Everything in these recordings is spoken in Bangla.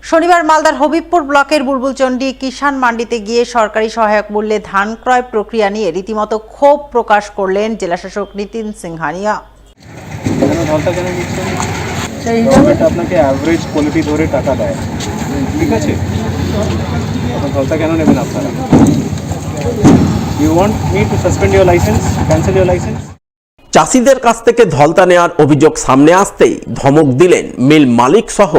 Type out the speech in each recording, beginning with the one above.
শনিবার মালদার হবিবপুর ব্লকের বুলবুলচন্ডী কিষাণ মান্ডিতে গিয়ে সরকারি সহায়ক মূল্যে ধান ক্রয় প্রক্রিয়া নিয়ে রীতিমতো ক্ষোভ প্রকাশ করলেন জেলাশাসক নিতিন সিংহানিয়া। আপনাকে অ্যাভারেজ কোয়ালিটি ধরে টাকা দেয়, ঠিক আছে? ধলতা কেন নেবেন আপনারা? You want me to suspend your licence, cancel your licence? চাষিদের কাছ থেকে ধলতা নেওয়ার অভিযোগ সামনে আসতেই ধমক দিলেন মিল মালিক সহ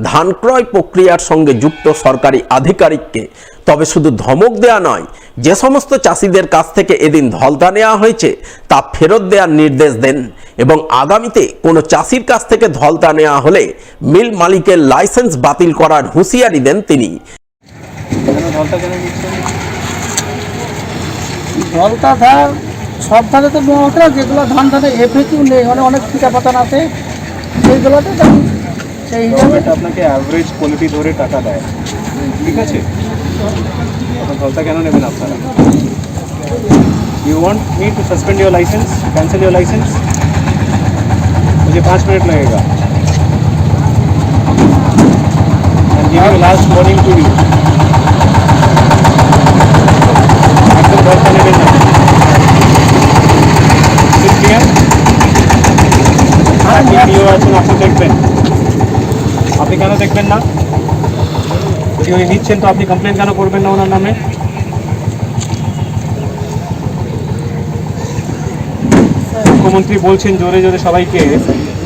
ধান ক্রয় প্রক্রিয়ার সঙ্গে যুক্ত সরকারি আধিকারিককে। তবে শুধু ধমক দেয়া নয়, যে সমস্ত চাষিদের কাছ থেকে এদিন ধলতা নেওয়া হয়েছে তা ফেরত দেওয়ার নির্দেশ দেন এবং আগামীতে কোনো চাষির কাছ থেকে ধলতা নেওয়া হলে মিল মালিকের লাইসেন্স বাতিল করার হুঁশিয়ারি দেন তিনি। সব ধানে তো নেওয়া, যেগুলো ধান ধানে এফএকিউ নেই, মানে অনেক ফিটা পাতান আছে, সেইগুলোতে সেই হিসাবে আপনাকে অ্যাভারেজ কোয়ালিটি ধরে টাকা দেয়, ঠিক আছে? ধলতা কেন নেবেন আপনারা? You want me to suspend your licence, cancel your licence? मुझे 5 मिनट लगेगा। And give you last warning to you, एकदम धलता नेবেন না। আপনি দেখবেন, আপনি কেন দেখবেন না? যদি উনি নিচ্ছেন তো আপনি কমপ্লেন কেন করবেন না ওনার নামে? মুখ্যমন্ত্রী বলছেন জোরে জোরে সবাইকে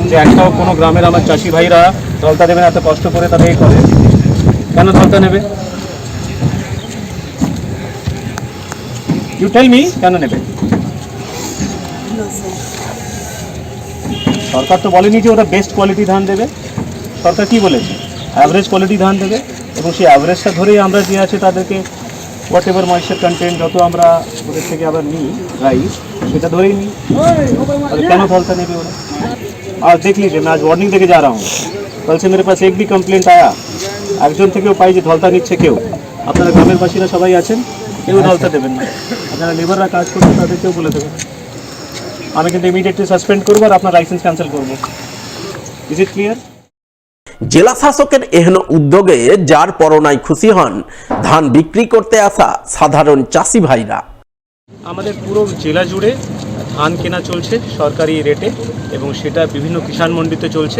যে একটাও কোনো গ্রামের আমার চাষি ভাইরা ধলতা দেবেন, এত কষ্ট করে তারা এই করে, কেন ধলতা নেবে? ইউ টেল মি, কেন নেবে? সরকার তো বলেনি যে ওরা বেস্ট কোয়ালিটি ধান দেবে। সরকার কি বলেছে? অ্যাভারেজ কোয়ালিটি ধান দেবে, এবং সেই অ্যাভারেজটা ধরেই আমরা যে আছে তাদেরকে হোয়াট এভার ময়েশ্চার কন্টেন্ট যত আমরা ওদের থেকে আবার নিই রাইস, সেটা ধরেই নিই। কেন ধলতা নেবে ওরা? আর देख लीजिए, मैं आज वार्निंग देके जा रहा हूँ। कल से मेरे पास एक भी कंप्लेंट आया, একজন থেকেও পাই যে ধলতা নিচ্ছে কেউ। আপনারা গ্রামের বাসীরা সবাই আছেন, কেউ ধলতা দেবেন না। আপনারা লেবাররা কাজ করবেন, তাদেরকেও বলে দেবেন। আমি কিন্তু ইমিডিয়েটলি সাসপেন্ড করবো আর আপনার লাইসেন্স ক্যান্সেল করবো। Is it clear? জেলা শাসকের এহেন উদ্যোগে যার পরনায় খুশি হন ধান বিক্রি করতে আসা সাধারণ চাষি ভাইরা। আমাদের পুরো জেলা জুড়ে ধান কেনা চলছে সরকারি রেটে, এবং সেটা বিভিন্ন কিষাণ মন্ডিতে চলছে।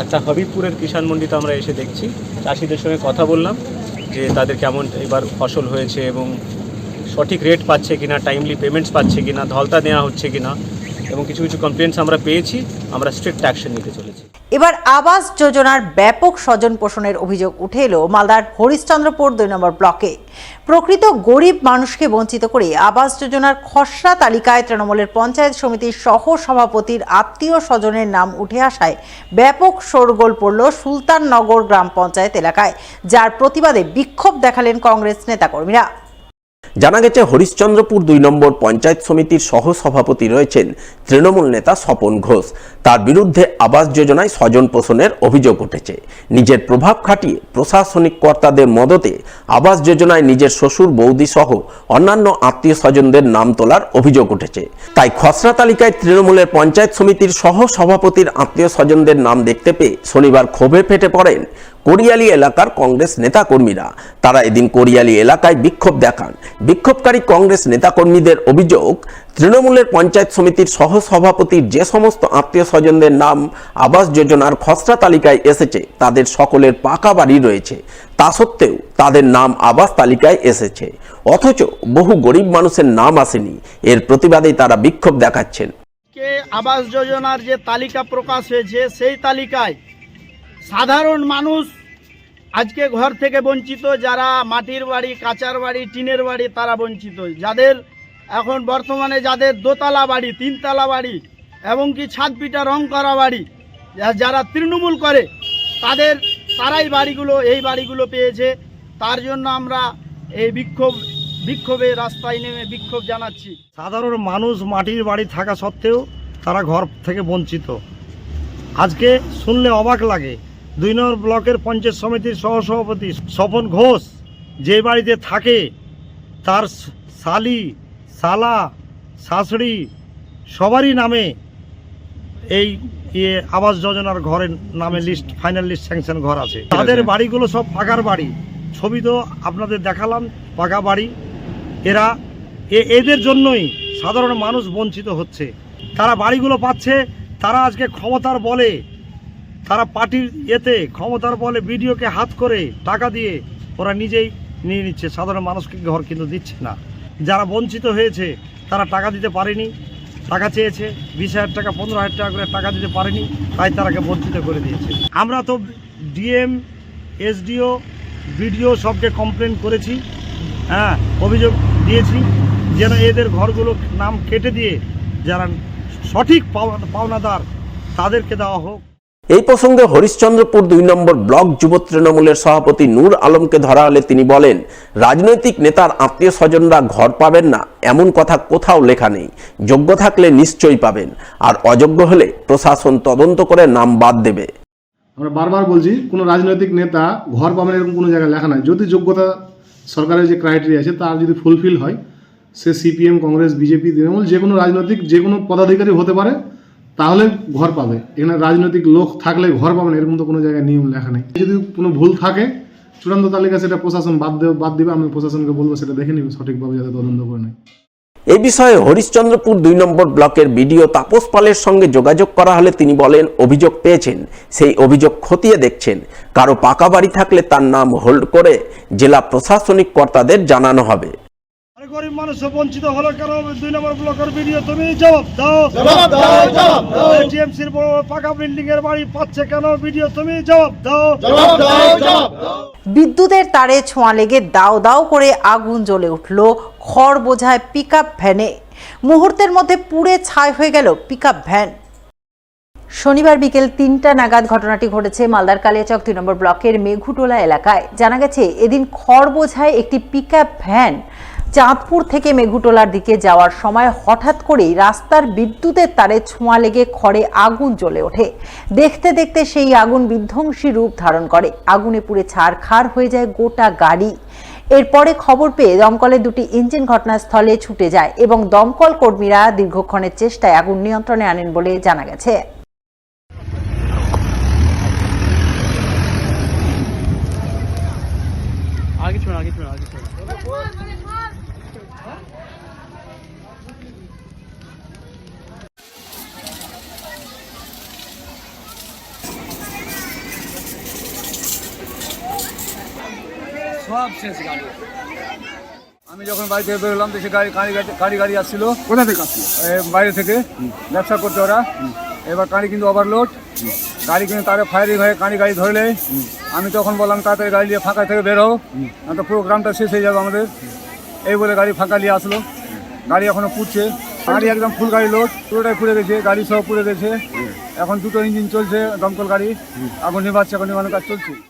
একটা হবিবপুরের কিষাণ মন্ডিতে আমরা এসে দেখছি, চাষিদের সঙ্গে কথা বললাম যে তাদের কেমন এবার ফসল হয়েছে এবং সঠিক রেট পাচ্ছে কিনা, টাইমলি পেমেন্টস পাচ্ছে কিনা, ধলতা নেওয়া হচ্ছে কিনা, এবং কিছু কিছু কমপ্লেন্টস আমরা পেয়েছি। আমরা স্ট্রিক্ট অ্যাকশন নিতে চলেছি। এবার আবাস যোজনার ব্যাপক স্বজন পোষণের অভিযোগ উঠে এলো মালদার হরিশ্চন্দ্রপুর 2 নম্বর ব্লকে। প্রকৃত গরিব মানুষকে বঞ্চিত করে আবাস যোজনার খসড়া তালিকায় তৃণমূলের পঞ্চায়েত সমিতির সহ সভাপতির আত্মীয় স্বজনের নাম উঠে আসায় ব্যাপক শোরগোল পড়ল সুলতাননগর গ্রাম পঞ্চায়েত এলাকায়, যার প্রতিবাদে বিক্ষোভ দেখালেন কংগ্রেস নেতাকর্মীরা। জানা গেছে হরিশ্চন্দ্রপুর 2 নম্বর পঞ্চায়েত সমিতির সহ সভাপতি রয়েছেন তৃণমূল নেতা স্বপন ঘোষ। তার বিরুদ্ধে আবাস যোজনায় স্বজন পোষণের অভিযোগ উঠেছে। নিজের প্রভাব খাটিয়ে প্রশাসনিক কর্তাদের মদতে আবাস যোজনায় নিজের শ্বশুর বৌদি সহ অন্যান্য আত্মীয় স্বজনদের নাম তোলার অভিযোগ উঠেছে। তাই খসড়া তালিকায় তৃণমূলের পঞ্চায়েত সমিতির সহ সভাপতির আত্মীয় স্বজনদের নাম দেখতে পেয়ে শনিবার ক্ষোভে ফেটে পড়েন কোরিয়ালি এলাকার কংগ্রেস নেতাকর্মীরা। তারা এদিন কোরিয়ালি এলাকায় বিক্ষোভ দেখান। বিক্ষোভকারী কংগ্রেস নেতাকর্মীদের অভিযোগ, তৃণমূলের পঞ্চায়েত সমিতির সহ সভাপতির যে সমস্ত আত্মীয় স্বজনদের নাম আবাস যোজনার খসড়া তালিকায় এসেছে তাদের সকলের পাকা বাড়ি রয়েছে, তা সত্ত্বেও তাদের নাম আবাস তালিকায় এসেছে, অথচ বহু গরিব মানুষের নাম আসেনি। এর প্রতিবাদে তারা বিক্ষোভ দেখাচ্ছেন। আবাস যোজনার যে তালিকা প্রকাশ হয়েছে, সেই তালিকায় সাধারণ মানুষ আজকে ঘর থেকে বঞ্চিত। যারা মাটির বাড়ি, কাঁচার বাড়ি, টিনের বাড়ি, তারা বঞ্চিত। যাদের এখন বর্তমানে যাদের দোতলা বাড়ি, 3 তলা বাড়ি, এবং কি ছাদ পিটা রং করা বাড়ি, যারা তৃণমূল করে তারাই এই বাড়িগুলো পেয়েছে। তার জন্য আমরা এই বিক্ষোভে রাস্তায় নেমে বিক্ষোভ জানাচ্ছি। সাধারণ মানুষ মাটির বাড়ি থাকা সত্ত্বেও তারা ঘর থেকে বঞ্চিত। আজকে শুনলে অবাক লাগে, 2 নম্বর ব্লকের পঞ্চায়েত সমিতির সহসভাপতি স্বপন ঘোষ যে বাড়িতে থাকে তার শালি, শালা, শাশুড়ি সবারই নামে এই আবাস যোজনার ঘরের নামে লিস্ট ফাইনাল লিস্ট স্যাংশন ঘর আছে। তাদের বাড়িগুলো সব পাকার বাড়ি, ছবি তো আপনাদের দেখালাম, পাকা বাড়ি। এদের জন্যই সাধারণ মানুষ বঞ্চিত হচ্ছে। তারা বাড়িগুলো পাচ্ছে, তারা আজকে ক্ষমতার বলে, তারা পার্টির ক্ষমতার বলে বিডিওকে হাত করে টাকা দিয়ে ওরা নিজেই নিয়ে নিচ্ছে, সাধারণ মানুষকে ঘর কিন্তু দিচ্ছে না। যারা বঞ্চিত হয়েছে তারা টাকা দিতে পারেনি, টাকা চেয়েছে 20,000 টাকা 15,000 টাকা করে টাকা দিতে পারেনি, তাই তারাকে বঞ্চিত করে দিয়েছে। আমরা তো ডিএম, এসডিও, বিডিও সবকে কমপ্লেন করেছি, অভিযোগ দিয়েছি যেন এদের ঘরগুলো নাম কেটে দিয়ে যারা সঠিক পাওনাদার তাদেরকে দেওয়া হোক। এই প্রসঙ্গে হরিশ্চন্দ্রপুর 2 নম্বর ব্লক যুব তৃণমূলের সভাপতি নূর আলমকে ধরা হলে তিনি বলেন, রাজনৈতিক নেতার আত্মীয় স্বজনরা ঘর পাবেন না এমন কথা কোথাও লেখা নেই। যোগ্য থাকলে নিশ্চয়ই পাবেন, আর অযোগ্য হলে প্রশাসন তদন্ত করে নাম বাদ দেবে। আমরা বারবার বলছি, কোনো রাজনৈতিক নেতা ঘর পাবেন এরকম কোনো জায়গায় লেখা নাই। যদি যোগ্যতা সরকারের যে ক্রাইটেরিয়া আছে তার যদি ফুলফিল হয়, সে সিপিএম, কংগ্রেস, বিজেপি, তৃণমূল যে কোনো রাজনৈতিক যে কোনো পদাধিকারী হতে পারে, তাহলে ঘর পাবে। এখানে রাজনৈতিক লোক থাকলে ঘর পাবেন এরকম তো কোনো জায়গায় নিয়ম লেখা নেই। যদি কোনো ভুল থাকে চূড়ান্ত তালিকা সেটা প্রশাসন বাদ দিবে। আমি প্রশাসনকে বলবো সেটা দেখে নিবে সঠিকভাবে, যাতে তদন্ত করে নেয়। এই বিষয়ে হরিশ্চন্দ্রপুর 2 নম্বর ব্লকের বিডিও তাপস পালের সঙ্গে যোগাযোগ করা হলে তিনি বলেন, অভিযোগ পেয়েছেন, সেই অভিযোগ খতিয়ে দেখছেন। কারো পাকা বাড়ি থাকলে তার নাম হোল্ড করে জেলা প্রশাসনিক কর্তাদের জানানো হবে। গরিব মানুষ বঞ্চিত হলো কেন? 2 নম্বর ব্লকের ভিডিও তুমি জবাব দাও। টিএমসির বড় পাকা বিল্ডিং এর বাড়ি পাচ্ছে কেন? ভিডিও তুমি জবাব দাও। বিদ্যুতের তারে ছোঁয়া লেগে দাও দাও করে আগুন জ্বলে উঠল খড় বোঝায় পিকআপ ভ্যানে। মুহূর্তের মধ্যে পুড়ে ছাই হয়ে গেল পিকআপ ভ্যান। শনিবার বিকেল 3টা নাগাদ ঘটনাটি ঘটেছে মালদার কালিয়াচক 2 নম্বর ব্লকের মেঘুটোলা এলাকায়। জানা গেছে, এদিন খড় বোঝায় একটি পিকআপ ভ্যান চাঁদপুর থেকে মেঘুটোলার দিকে যাওয়ার সময় হঠাৎ করেই রাস্তার বিদ্যুতের তারে ছোঁয়া লেগে খড়ে আগুন জ্বলে ওঠে। দেখতে দেখতে সেই আগুন বিধ্বংসী রূপ ধারণ করে। আগুনে পুড়ে ছারখার হয়ে যায় গোটা গাড়ি। এরপরে খবর পেয়ে দমকলের 2টি ইঞ্জিন ঘটনাস্থলে ছুটে যায় এবং দমকল কর্মীরা দীর্ঘক্ষণের চেষ্টায় আগুন নিয়ন্ত্রণে আনেন বলে জানা গেছে। সব শেষ গাড়ি। আমি যখন বাড়ি থেকে বেরোলাম তো সে গাড়ি আসছিল। কোথা থেকে আসছিল? বাইরে থেকে ব্যবসা করতে ওরা। এবার গাড়ি কিন্তু ওভারলোড, গাড়ি কিন্তু তারে ফায়ারিং হয়ে গাড়ি ধরলে আমি তখন বললাম তাড়াতাড়ি গাড়ি নিয়ে ফাঁকা থেকে বেরো, না তো প্রোগ্রামটা শেষ হয়ে যাবে আমাদের। এই বলে গাড়ি ফাঁকা নিয়ে আসলো। গাড়ি এখনো পুড়ছে, গাড়ি একদম ফুল গাড়ি লোড, পুরোটাই পুড়ে গেছে, গাড়ি সব পুড়ে গেছে। এখন 2টো ইঞ্জিন চলছে, দমকল গাড়ি আগুন নিভাচ্ছে, এখন নিভানোর কাজ চলছে।